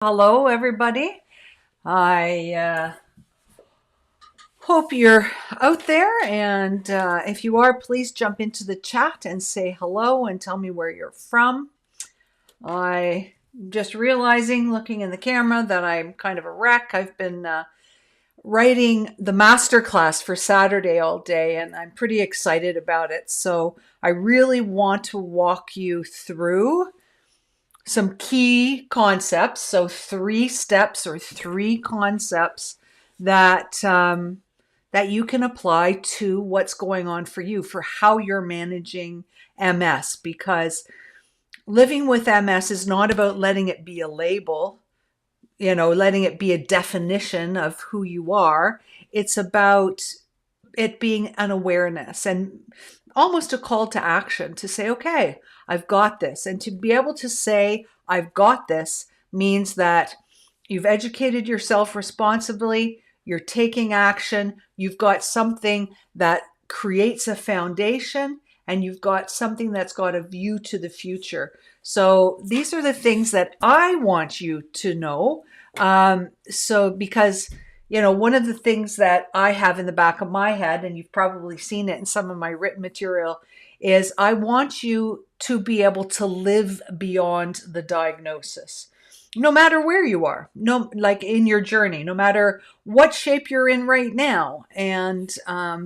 Hello, everybody. I hope you're out there, and if you are, please jump into the chat and say hello and tell me where you're from. I just realizing, looking in the camera, that I'm kind of a wreck. I've been writing the master class for Saturday all day, and I'm pretty excited about it. So I really want to walk you through some key concepts. So 3 steps or 3 concepts that that you can apply to what's going on for you, for how you're managing MS. Because living with MS is not about letting it be a label, letting it be a definition of who you are. It's about it being an awareness and almost a call to action to say, okay, I've got this. And to be able to say, I've got this means that you've educated yourself responsibly, you're taking action, you've got something that creates a foundation, and you've got something that's got a view to the future. So these are the things that I want you to know. Because one of the things that I have in the back of my head, and you've probably seen it in some of my written material, is I want you to be able to live beyond the diagnosis. No matter where you are, like in your journey, no matter what shape you're in right now. And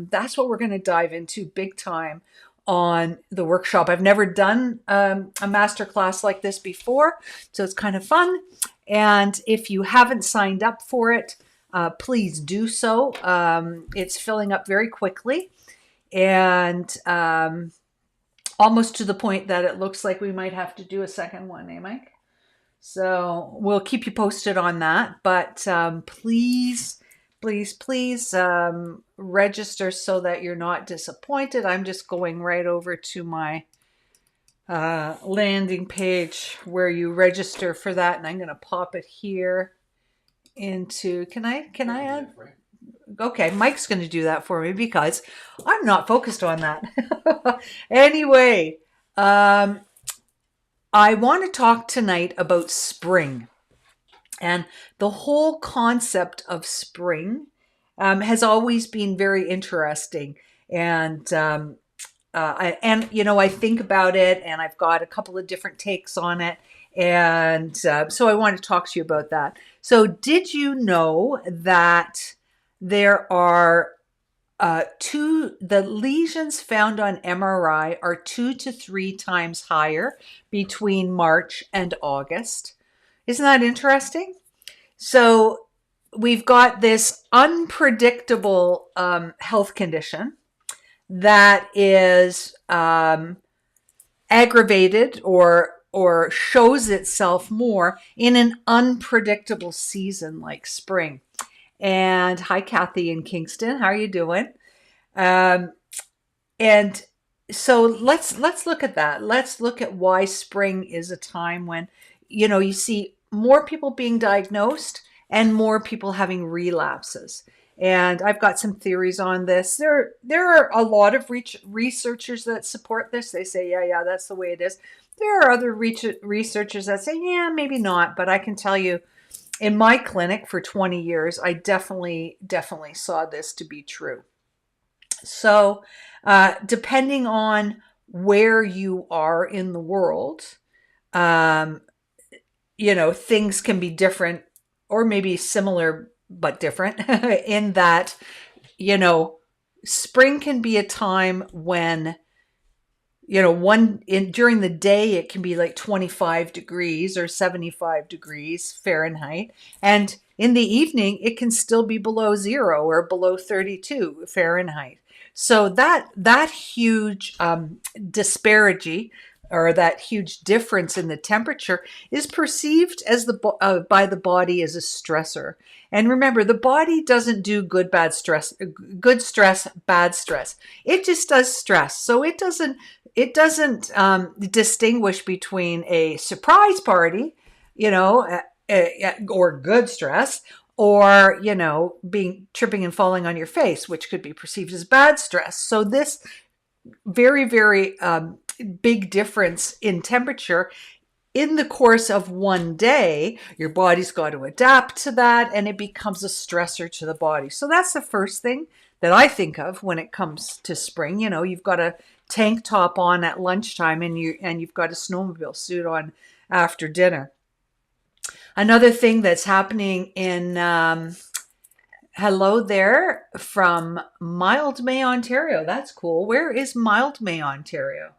that's what we're going to dive into big time on the workshop. I've never done a master class like this before, so it's kind of fun. And if you haven't signed up for it, please do so. It's filling up very quickly, and almost to the point that it looks like we might have to do a second one, eh, Mike? So we'll keep you posted on that. But please, please, please register so that you're not disappointed. I'm just going right over to my landing page where you register for that, and I'm going to pop it here into. Can I add? Okay, Mike's going to do that for me because I'm not focused on that. Anyway, I want to talk tonight about spring, and the whole concept of spring has always been very interesting. And I think about it, and I've got a couple of different takes on it, and so I want to talk to you about that. So, did you know that there are the lesions found on MRI are 2 to 3 times higher between March and August? Isn't that interesting? So we've got this unpredictable health condition that is aggravated or shows itself more in an unpredictable season like spring. And hi, Kathy in Kingston. How are you doing? And so let's look at that. Let's look at why spring is a time when, you see more people being diagnosed and more people having relapses. And I've got some theories on this. There are a lot of researchers that support this. They say, yeah, that's the way it is. There are other researchers that say, yeah, maybe not. But I can tell you, in my clinic for 20 years, I definitely saw this to be true. So depending on where you are in the world, things can be different or maybe similar but different in that, spring can be a time when, during the day, it can be like 25 degrees or 75 degrees Fahrenheit. And in the evening, it can still be below 0 or below 32 Fahrenheit. So that huge disparity, or that huge difference in the temperature, is perceived as by the body as a stressor. And remember, the body doesn't do good stress, bad stress. It just does stress. So it doesn't distinguish between a surprise party, or good stress, or being tripping and falling on your face, which could be perceived as bad stress. So this very, very big difference in temperature in the course of one day, your body's got to adapt to that and it becomes a stressor to the body. So that's the first thing that I think of when it comes to spring. You know, you've got a tank top on at lunchtime and you've got a snowmobile suit on after dinner. Another thing that's happening in hello there from Mildmay, Ontario. That's cool. Where is Mildmay, Ontario?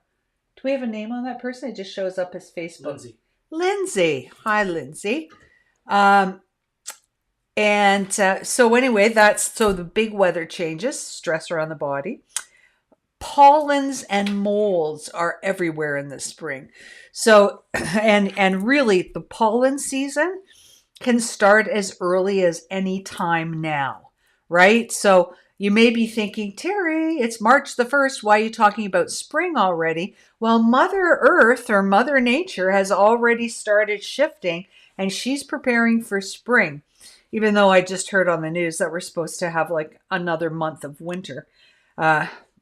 Do we have a name on that person? It just shows up as Facebook. Lindsay. Lindsay. Hi, Lindsay. So anyway, so the big weather changes, stress around the body. Pollens and molds are everywhere in the spring. So, and really the pollen season can start as early as any time now, right? So you may be thinking, Teri, it's March the 1st. Why are you talking about spring already? Well, Mother Earth or Mother Nature has already started shifting and she's preparing for spring. Even though I just heard on the news that we're supposed to have like another month of winter.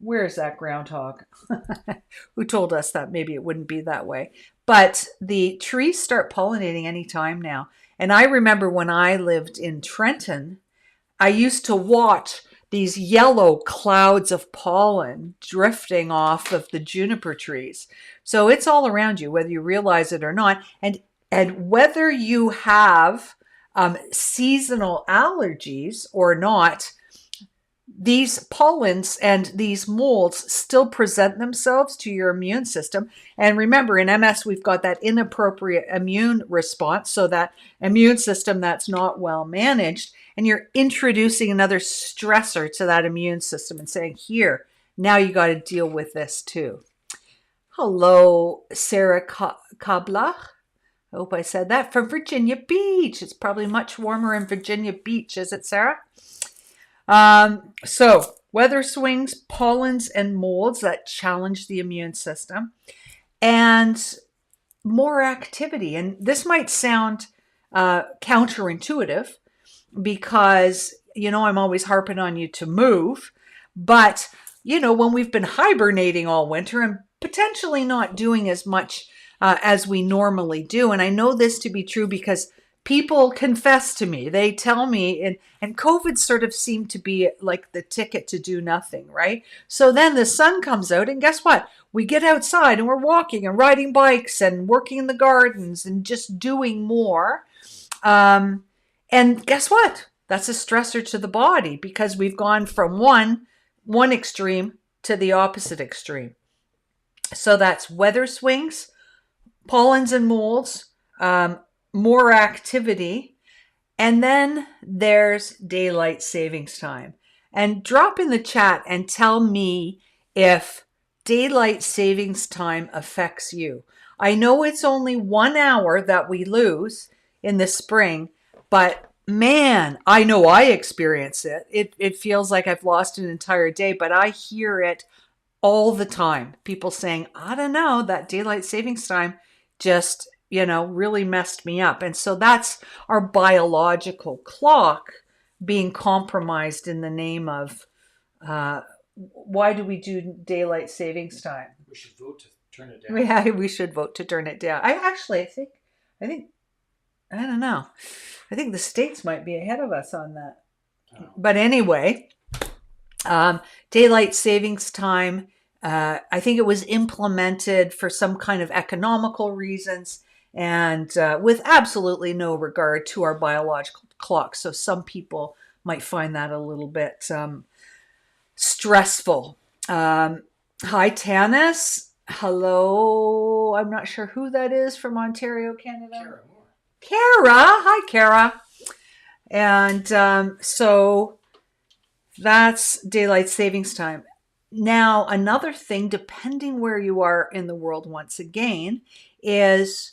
Where's that groundhog? Who told us that maybe it wouldn't be that way? But the trees start pollinating anytime now. And I remember when I lived in Trenton, I used to watch these yellow clouds of pollen drifting off of the juniper trees. So it's all around you, whether you realize it or not. And whether you have seasonal allergies or not, these pollens and these molds still present themselves to your immune system. And remember, in MS, we've got that inappropriate immune response. So that immune system that's not well managed, and you're introducing another stressor to that immune system and saying, here, now you got to deal with this too. Hello, Sarah Kabla. I hope I said that, from Virginia Beach. It's probably much warmer in Virginia Beach, is it, Sarah? So weather swings, pollens, and molds that challenge the immune system, and more activity. And this might sound counterintuitive because, you know, I'm always harping on you to move. But, you know, when we've been hibernating all winter and potentially not doing as much as we normally do, and I know this to be true because people confess to me, they tell me, and COVID sort of seemed to be like the ticket to do nothing, right? So then the sun comes out and guess what? We get outside and we're walking and riding bikes and working in the gardens and just doing more. And guess what? That's a stressor to the body because we've gone from one extreme to the opposite extreme. So that's weather swings, pollens and molds, more activity, and then there's daylight savings time. And drop in the chat and tell me if daylight savings time affects you. I know it's only 1 hour that we lose in the spring, but man, I know I experience it. It feels like I've lost an entire day, but I hear it all the time. People saying, I don't know, that daylight savings time just, you know, really messed me up. And so that's our biological clock being compromised in the name of why do we do daylight savings time? We should vote to turn it down. Yeah, we should vote to turn it down. I don't know. I think the States might be ahead of us on that. Oh. But anyway, daylight savings time, I think it was implemented for some kind of economical reasons and with absolutely no regard to our biological clock. So some people might find that a little bit stressful. Hi, Tanis. Hello. I'm not sure who that is from Ontario, Canada. Kara. Hi, Kara. And so that's daylight savings time. Now, another thing, depending where you are in the world, once again, is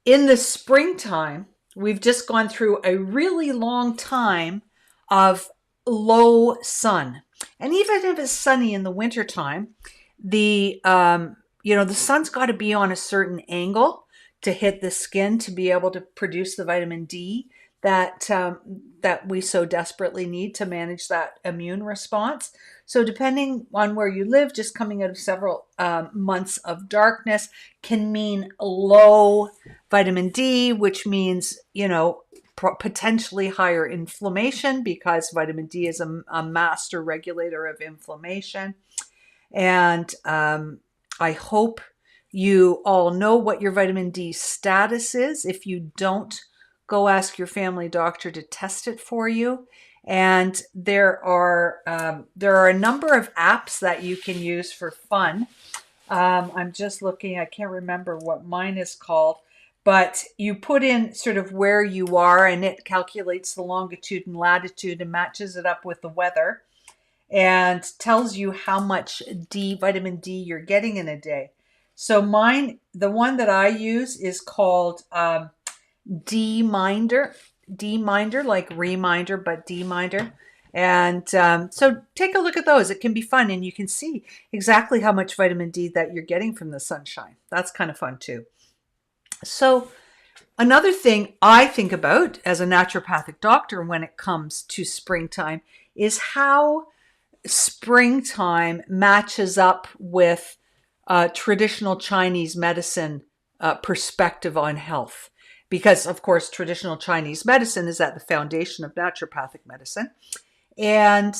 in the springtime, we've just gone through a really long time of low sun. And even if it's sunny in the wintertime, the sun's got to be on a certain angle to hit the skin to be able to produce the vitamin D that we so desperately need to manage that immune response. So depending on where you live, just coming out of several months of darkness can mean low vitamin D, which means, potentially higher inflammation, because vitamin D is a master regulator of inflammation. And I hope you all know what your vitamin D status is. If you don't, go ask your family doctor to test it for you. And there are a number of apps that you can use for fun. I'm just looking, I can't remember what mine is called, but you put in sort of where you are and it calculates the longitude and latitude and matches it up with the weather and tells you how much vitamin D you're getting in a day. So mine, the one that I use is called D-Minder, like reminder, but D-Minder. And so take a look at those. It can be fun, and you can see exactly how much vitamin D that you're getting from the sunshine. That's kind of fun too. So another thing I think about as a naturopathic doctor when it comes to springtime is how springtime matches up with traditional Chinese medicine perspective on health. Because, of course, traditional Chinese medicine is at the foundation of naturopathic medicine. And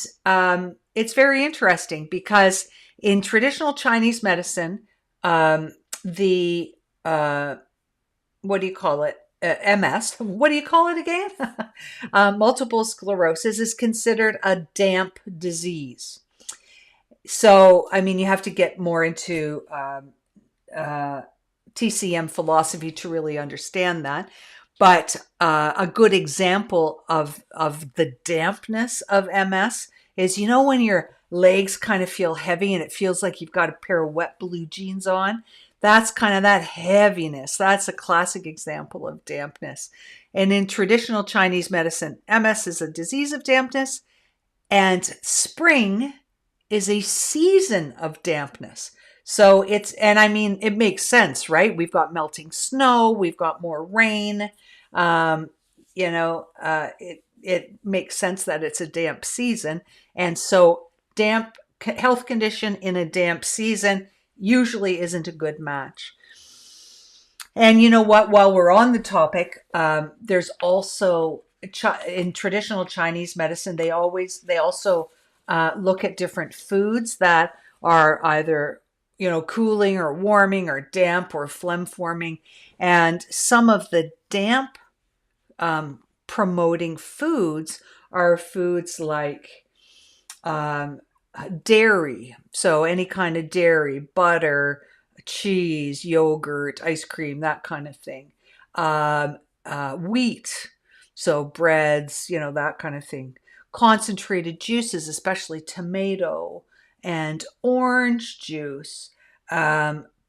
it's very interesting because in traditional Chinese medicine, the, what do you call it? MS, what do you call it again? Multiple sclerosis is considered a damp disease. So, I mean, you have to get more into TCM philosophy to really understand that. But a good example of the dampness of MS is, when your legs kind of feel heavy and it feels like you've got a pair of wet blue jeans on. That's kind of that heaviness. That's a classic example of dampness. And in traditional Chinese medicine, MS is a disease of dampness, and spring is a season of dampness. So it makes sense, right? We've got melting snow, we've got more rain. It makes sense that it's a damp season. And so damp health condition in a damp season usually isn't a good match. And you know what? While we're on the topic, there's also in traditional Chinese medicine, they also look at different foods that are either cooling or warming or damp or phlegm forming, and some of the damp promoting foods are foods like dairy. So any kind of dairy, butter, cheese, yogurt, ice cream, that kind of thing. Wheat, so breads, that kind of thing. Concentrated juices, especially tomato and orange juice,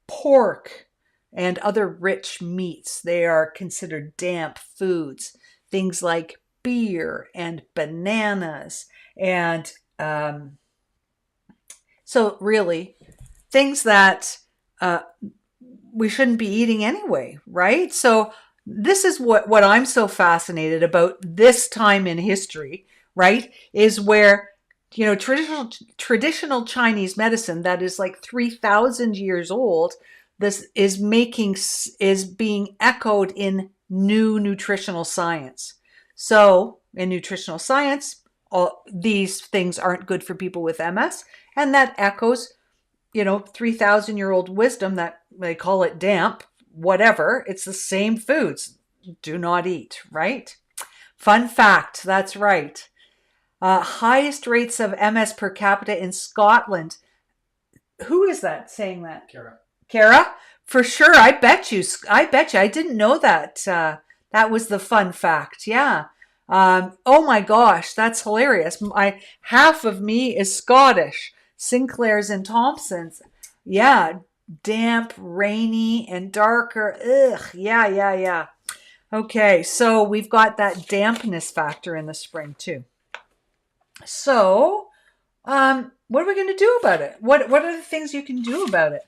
pork, and other rich meats. They are considered damp foods. Things like beer and bananas and so really, things that we shouldn't be eating anyway, right? So this is what I'm so fascinated about this time in history, right? Is where, traditional Chinese medicine that is like 3,000 years old, this is being echoed in new nutritional science. So in nutritional science, all these things aren't good for people with MS. And that echoes, 3,000-year-old wisdom that they call it damp, whatever. It's the same foods. Do not eat, right? Fun fact, that's right. Highest rates of MS per capita in Scotland. Who is that saying that? Kara? For sure. I bet you. I didn't know that. That was the fun fact. Yeah. Oh my gosh, that's hilarious. Half of me is Scottish. Sinclair's and Thompson's. Yeah, damp, rainy, and darker. Ugh, yeah. Okay, so we've got that dampness factor in the spring too. So, what are we going to do about it? What are the things you can do about it?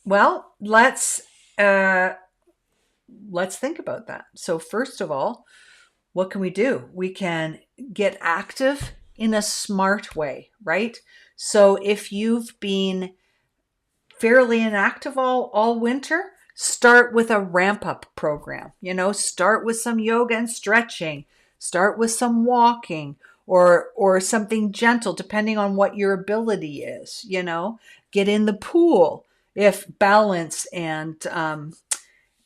Well, let's let's think about that. So first of all, what can we do? We can get active in a smart way, right? So if you've been fairly inactive all winter, start with a ramp up program. Start with some yoga and stretching, start with some walking or something gentle depending on what your ability is. Get in the pool if balance and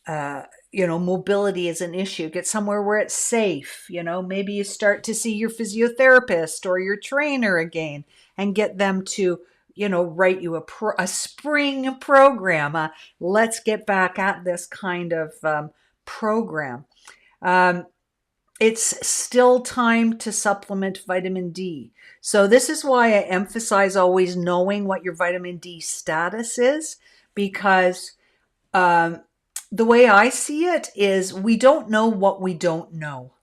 uh, mobility is an issue. Get somewhere where it's safe. Maybe you start to see your physiotherapist or your trainer again and get them to, write you a spring program. Let's get back at this kind of program. Um, it's still time to supplement vitamin D. So this is why I emphasize always knowing what your vitamin D status is, because um, the way I see it is we don't know what we don't know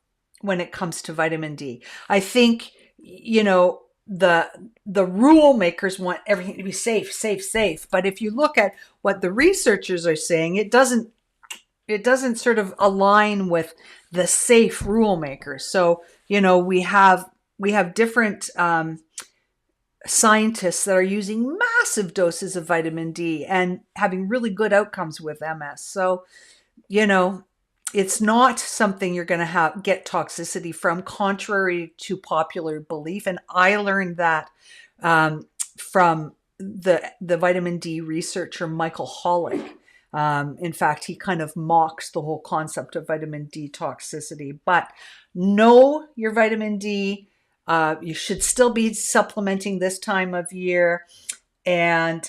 when it comes to vitamin D. I think, the rule makers want everything to be safe, safe, safe. But if you look at what the researchers are saying, it doesn't sort of align with the safe rule makers. So, we have different scientists that are using massive doses of vitamin D and having really good outcomes with MS. So, it's not something you're going to get toxicity from, contrary to popular belief. And I learned that from the vitamin D researcher Michael Hollick. In fact, he kind of mocks the whole concept of vitamin D toxicity. But know your vitamin D. You should still be supplementing this time of year, and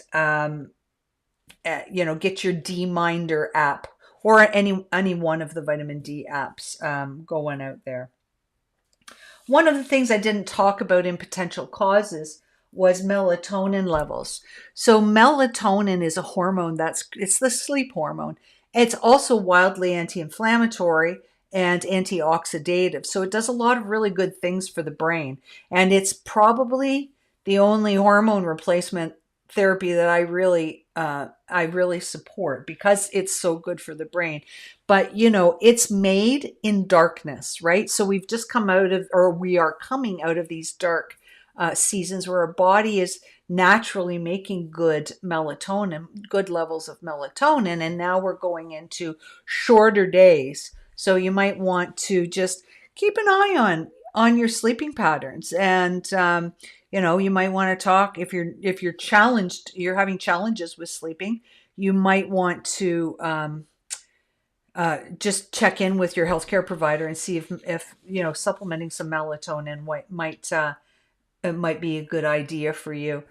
get your D Minder app or any one of the vitamin D apps going out there. One of the things I didn't talk about in potential causes was melatonin levels. So melatonin is a hormone it's the sleep hormone. It's also wildly anti-inflammatory and antioxidative. So it does a lot of really good things for the brain. And it's probably the only hormone replacement therapy that I really support because it's so good for the brain. But it's made in darkness, right? So we are coming out of these dark seasons where our body is naturally making good levels of melatonin, and now we're going into shorter days. So you might want to just keep an eye on your sleeping patterns, and you might want to talk if you're challenged, you're having challenges with sleeping. You might want to just check in with your healthcare provider and see if supplementing some melatonin it might be a good idea for you.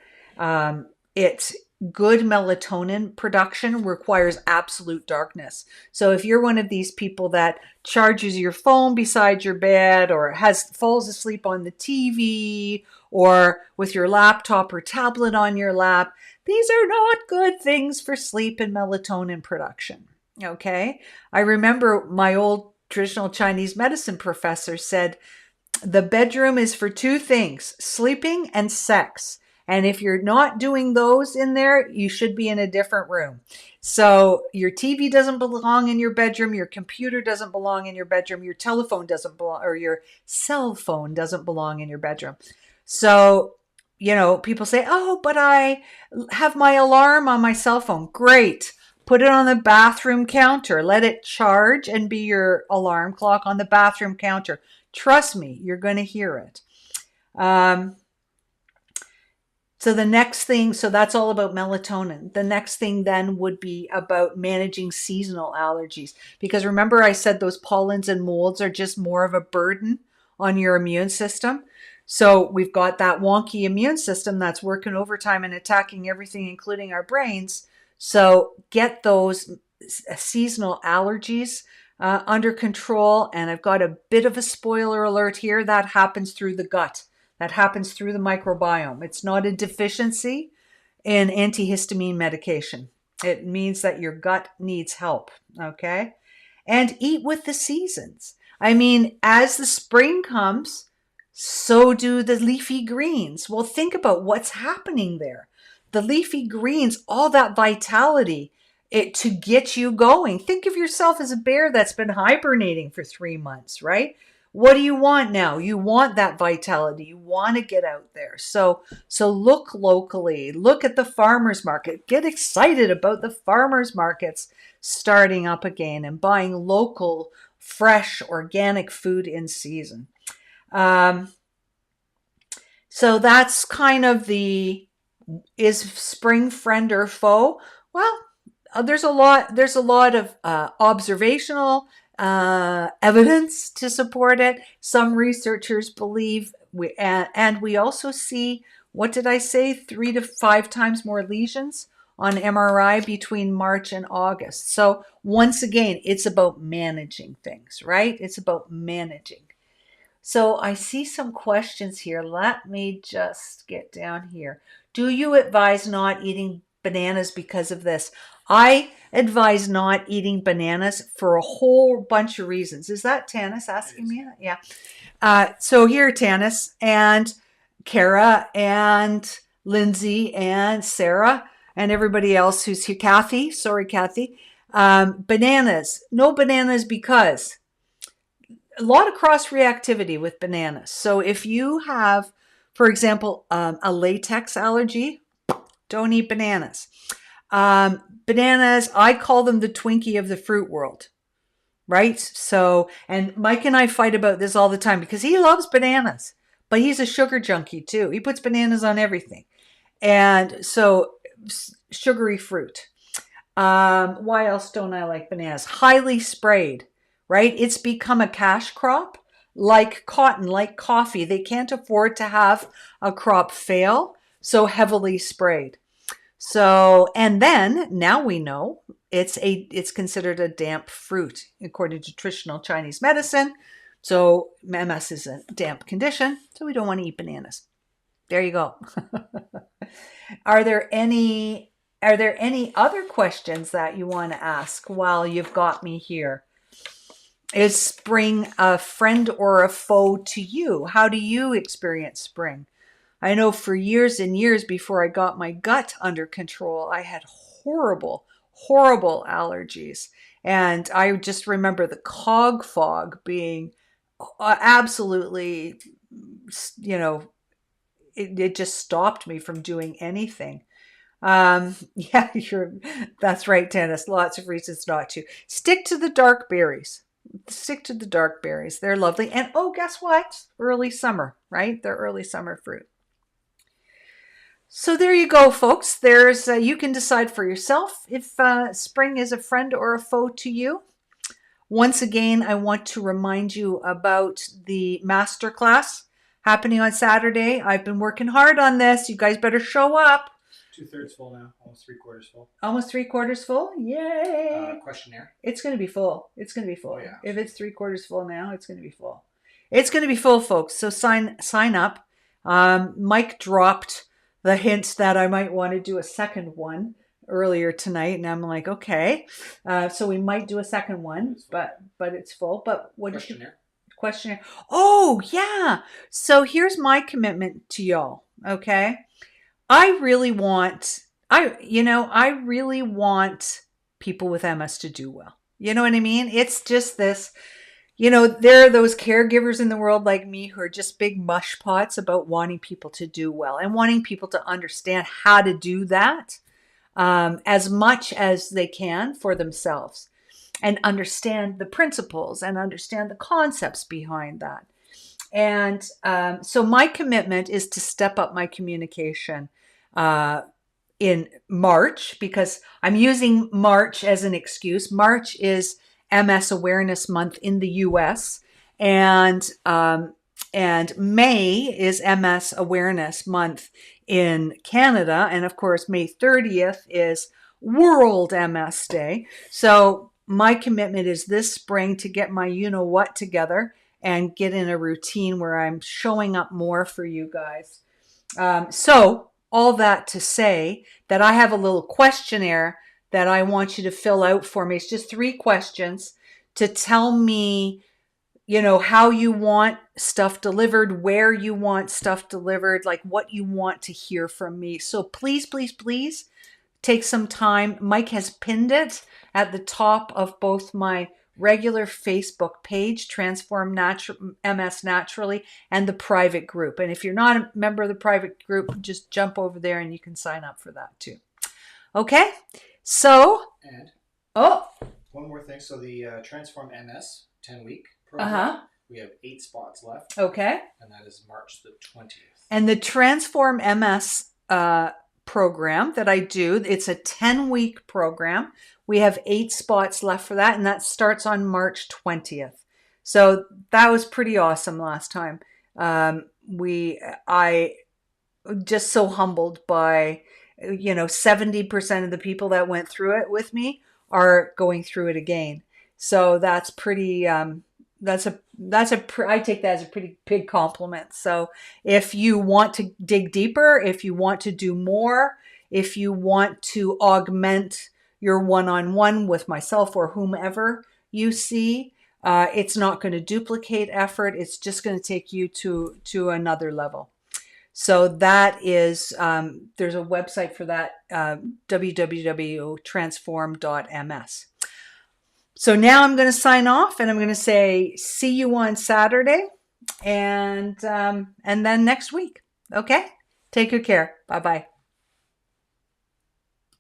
It's good melatonin production requires absolute darkness. So if you're one of these people that charges your phone beside your bed or falls asleep on the TV or with your laptop or tablet on your lap, these are not good things for sleep and melatonin production. Okay? I remember my old traditional Chinese medicine professor said, the bedroom is for two things, sleeping and sex. And if you're not doing those in there, you should be in a different room. So your TV doesn't belong in your bedroom. Your computer doesn't belong in your bedroom. Your telephone doesn't belong, or your cell phone doesn't belong in your bedroom. So, people say, oh, but I have my alarm on my cell phone. Great. Put it on the bathroom counter. Let it charge and be your alarm clock on the bathroom counter. Trust me, you're going to hear it. So the next thing, so that's all about melatonin. The next thing then would be about managing seasonal allergies. Because remember I said those pollens and molds are just more of a burden on your immune system. So we've got that wonky immune system that's working overtime and attacking everything, including our brains. So get those seasonal allergies under control. And I've got a bit of a spoiler alert here. That happens through the gut. That happens through the microbiome. It's not a deficiency in antihistamine medication. It means that your gut needs help, okay? And eat with the seasons. I mean, as the spring comes, so do the leafy greens. Well, think about what's happening there. The leafy greens, all that vitality it to get you going. Think of yourself as a bear that's been hibernating for 3 months, right? What do you want now? You want that vitality. You want to get out there. So look locally. Look at the farmers market. Get excited about the farmers markets starting up again and buying local, fresh, organic food in season. So that's kind of is spring friend or foe? Well, there's a lot of observational evidence to support it. Some researchers believe and we also see, what did I say, 3 to 5 times more lesions on MRI between March and August. So once again, it's about managing things, right? It's about managing. So I see some questions here. Let me just get down here. Do you advise not eating bananas because of this? I advise not eating bananas for a whole bunch of reasons. Is that Tanis asking me that? Yeah. So here, Tanis and Kara and Lindsay and Sarah and everybody else who's here. Kathy, sorry, Kathy. Bananas. No bananas because a lot of cross reactivity with bananas. So if you have, for example, a latex allergy, don't eat bananas. Bananas, I call them the Twinkie of the fruit world, right? So, and Mike and I fight about this all the time because he loves bananas, but he's a sugar junkie too. He puts bananas on everything. And so sugary fruit. Why else don't I like bananas? Highly sprayed, right? It's become a cash crop like cotton, like coffee. They can't afford to have a crop fail, so heavily sprayed. So, and then now we know it's considered a damp fruit according to traditional Chinese medicine. So MS is a damp condition, so we don't want to eat bananas. There you go. Are there any other questions that you want to ask while you've got me here? Is spring a friend or a foe to you? How do you experience spring? I know for years and years before I got my gut under control, I had horrible, horrible allergies. And I just remember the cog fog being absolutely, it just stopped me from doing anything. Yeah, that's right, Dennis. Lots of reasons not to. Stick to the dark berries. Stick to the dark berries. They're lovely. And oh, guess what? Early summer, right? They're early summer fruit. So there you go, folks. There's you can decide for yourself if spring is a friend or a foe to you. Once again, I want to remind you about the masterclass happening on Saturday. I've been working hard on this. You guys better show up. 2/3 full now, almost 3/4 full. Almost 3/4 full? Yay! Questionnaire. It's going to be full. It's going to be full. Oh, yeah. If it's 3/4 full now, it's going to be full. It's going to be full, folks. So sign up. Mike dropped the hint that I might want to do a second one earlier tonight, and I'm like, okay. So we might do a second one, but it's full. But what questionnaire? Oh yeah. So here's my commitment to y'all. Okay. I really want people with MS to do well. You know what I mean? It's just this, there are those caregivers in the world like me who are just big mush pots about wanting people to do well and wanting people to understand how to do that as much as they can for themselves and understand the principles and understand the concepts behind that. And so my commitment is to step up my communication in March, because I'm using March as an excuse. March is MS Awareness Month in the US, and May is MS Awareness Month in Canada, and of course May 30th is World MS Day. So my commitment is this spring to get my you-know-what together and get in a routine where I'm showing up more for you guys. So all that to say that I have a little questionnaire that I want you to fill out for me. It's just 3 questions to tell me, how you want stuff delivered, where you want stuff delivered, like what you want to hear from me. So please, please, please take some time. Mike has pinned it at the top of both my regular Facebook page, Transform MS Naturally, and the private group. And if you're not a member of the private group, just jump over there and you can sign up for that too. Okay, so. And Oh. one more thing. So the Transform MS 10-week program, we have 8 spots left. Okay. And that is March the 20th. And the Transform MS program that I do, it's a 10-week program. We have 8 spots left for that, and that starts on March 20th. So that was pretty awesome last time. I just so humbled by, 70% of the people that went through it with me are going through it again. So that's pretty, I take that as a pretty big compliment. So if you want to dig deeper, if you want to do more, if you want to augment your one-on-one with myself or whomever you see, it's not going to duplicate effort. It's just going to take you to another level. So that is, there's a website for that, www.transform.ms. So now I'm going to sign off and I'm going to say, see you on Saturday and then next week. Okay. Take good care. Bye-bye.